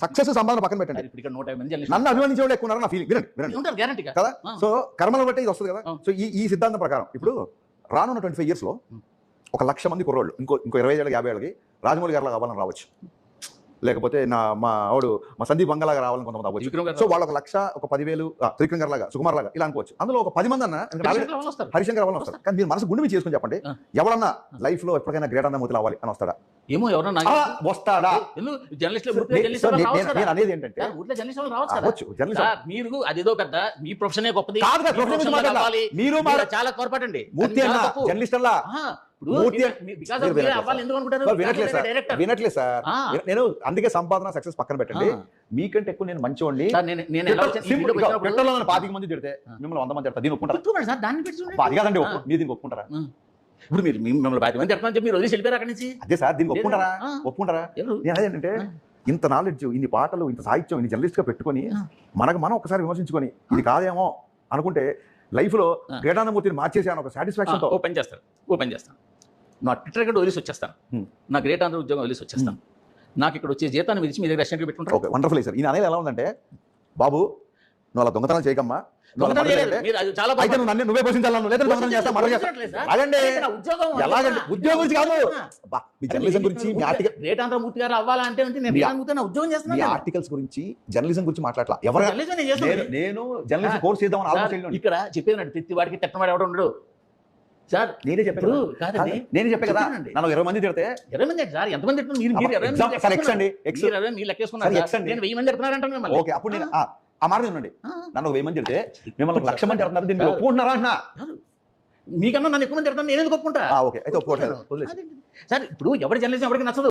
Success సంపాదన పక్కన పెట్టండి. ఇప్పుడు ఇక్కడ 150 మంది జర్నలిస్టులు నన్ను అభిమానించే వాళ్ళు ఎక్కువ ఉన్నారని నా ఫీలింగ్. వినండి ఉంటారు గ్యారంటీగా కదా. సో కర్మలు బట్టి ఇది వస్తుంది కదా. సో ఈ సిద్ధాంతం ప్రకారం ఇప్పుడు రానున్న 25 years లో 1,00,000 మంది కుర్రోళ్ళు ఇంకో 20 ఏళ్ళకి 50 ఏళ్ళకి రాజమౌళి గారిలా కావాలని రావచ్చు, లేకపోతే మా సందీప్ బంగలాగా రావాలని కొంతమంది అవ్వచ్చు. సో వాళ్ళు 1,00,000 ఒక 10,000 త్రివిక్రమ్ గారు లాగా, సుకుమార్ లాగా ఇలా అనుకోవచ్చు. అందులో ఒక 10 మంది అన్న హరిశంకర్ అవ్వాలని వస్తారు. కానీ మీరు మనసు గుండె మీద చేసుకుని చెప్పండి, ఎవరన్నా లైఫ్ లో ఎప్పటికైనా గ్రేట్ అన్న మూర్తి అవ్వాలి అని వస్తాడా? ఏమో ఎవరన్నా వస్తాడా? నేను అనేది ఏంటంటే మీరు అదేదో పెద్ద మీ ప్రొఫెషన్ గొప్పది మీరు చాలా పొరపాటు అండి. జర్నలిస్ట్ వినట్లేదు సార్. నేను అందుకే సంపాదన సక్సెస్ పక్కన పెట్టండి. మీకంటే ఎక్కువ నేను మంచివాడిని. 25 మంది తిడితే మిమ్మల్ని 100 మంది తిడతా, దీన్ని ఒప్పుకుంటారా? అది కాదండి, మీరు దీనికి ఒప్పుకుంటారా? ఇప్పుడు మీరు మిమ్మల్ని 10 మంది తిడతామని చెప్పి మీరు వదిలేసి వెళ్ళిపోయారు అక్కడి నుంచి. అదే సార్, దీనికి ఒప్పుకుంటారా? నేను అదేంటంటే ఇంత నాలెడ్జ్, ఇన్ని పాటలు, ఇంత సాహిత్యం, ఇన్ని జర్నలిస్ట్ గా పెట్టుకొని మనం ఒకసారి విమర్శించుకొని ఇది కాదేమో అనుకుంటే లైఫ్ లో గ్రేటానందమూర్తిని మార్చేసాను ఒక సాటిస్ఫాక్షన్ తో ఓపెన్ చేస్తాను. నా ట్విట్టర్ కూడా వదిలేసి వచ్చేస్తాను, నా గ్రేట్ ఆంధ్ర ఉద్యోగం వదిలేసి వచ్చేస్తాను. నాకు ఇక్కడ వచ్చే జీతాన్ని విడిచి మీ దగ్గర రెస్టారెంట్ పెట్టుకుంటారు. Okay, wonderful sir. ఈయన అనేది ఎలా ఉందంటే, బాబు నువ్వు అలా దొంగతనం చేయకమ్మా, నువ్వే పోషించాలను, లేదా దొంగతనం చేస్తా మరో అదండి. ఎలాగండి ఉద్యోగం గురించి కాదు, మీ జర్నలిజం గురించి, మీ గ్రేట్ ఆంధ్రమూర్తి గారు అవ్వాలంటే ఉద్యోగం చేస్తున్నాను. ఆర్టికల్స్ గురించి, జర్నలిజం గురించి మాట్లాడలా. ఎవరు నేను జర్నలిజం కోర్స్ చేద్దామని ఆలోచన ఇక్కడ చెప్పేది ప్రతి వాడికి తిట్టమాడు ఎవడు ఉండడు సార్. నేనే చెప్పాను కాదండి, నేనే చెప్పే కదా. నన్ను 20 మంది తిడితే 20 మంది సార్, ఎంతమంది తిడుతున్నారు మీరు? మీరు లెక్కేసుకున్నారు, నేను 1000 మంది తిడుతున్నారంటే ఓకే. అప్పుడు నేను ఆ మాట ఉండండి, నన్ను 1000 మంది తిడితే మిమ్మల్ని 1,00,000 మంది తిడుతున్నారు, దీన్ని ఒప్పుకుంటున్నారా అంటున్నా? మీకన్నా నన్ను ఎక్కువ మంది తిడతాను, నేను ఎందుకు ఒప్పుకుంటా? ఓకే, అయితే ఒప్పుకోవట్లేదు సార్. ఇప్పుడు ఎవరి జర్నలిజం ఎవరికి నచ్చదు.